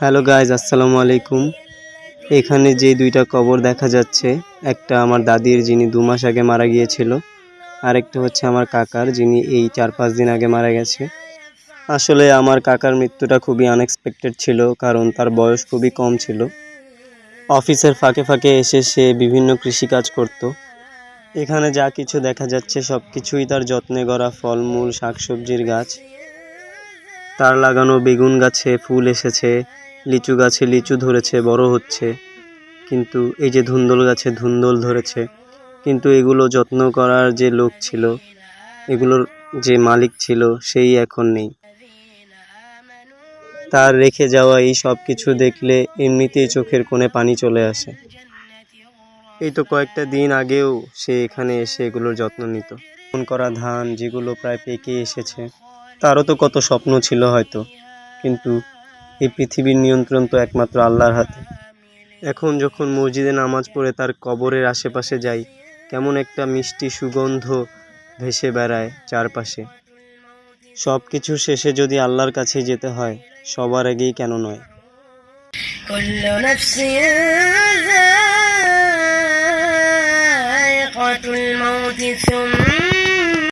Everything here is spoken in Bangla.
হ্যালো গাইজ, আসসালামু আলাইকুম। এখানে যে দুইটা কবর দেখা যাচ্ছে, একটা আমার দাদির যিনি 2 মাস আগে মারা গিয়েছিল, আরেকটা হচ্ছে আমার কাকার যিনি এই 4-5 দিন আগে মারা গেছে। আসলে আমার কাকার মৃত্যুটা খুবই আনএক্সপেক্টেড ছিল, কারণ তার বয়স খুবই কম ছিল। অফিসের ফাঁকে ফাঁকে এসে সে বিভিন্ন কৃষিকাজ করত। এখানে যা কিছু দেখা যাচ্ছে সব কিছুই তার যত্নে গড়া ফলমূল শাকসবজির গাছ। তার লাগানো বেগুন গাছে ফুল এসেছে, লিচু গাছে লিচু ধরেছে, বড় হচ্ছে। কিন্তু এই যে ধুন্দল গাছে ধুন্দল ধরেছে, কিন্তু এগুলো যত্ন করার যে লোক ছিল, এগুলোর যে মালিক ছিল, সেই এখন নেই। তার রেখে যাওয়া এই সব কিছু দেখলে এমনিতেই চোখের কোণে পানি চলে আসে। এই তো কয়েকটা দিন আগেও সে এখানে এসে এগুলোর যত্ন নিত। বপন করা ধান যেগুলো প্রায় পেকে এসেছে, তারও তো কত স্বপ্ন ছিল হয়তো, কিন্তু এই পৃথিবীর নিয়ন্ত্রণ তো একমাত্র আল্লাহর হাতে। এখন যখন মসজিদে নামাজ পড়ে তার কবরের আশেপাশে যাই, কেমন একটা মিষ্টি সুগন্ধ ভেসে বেড়ায় চারপাশে। সব কিছু শেষে যদি আল্লাহর কাছেই যেতে হয়, সবার আগেই কেন নয়। কুল্লু নাফসিন যায়িকাতুল মাউত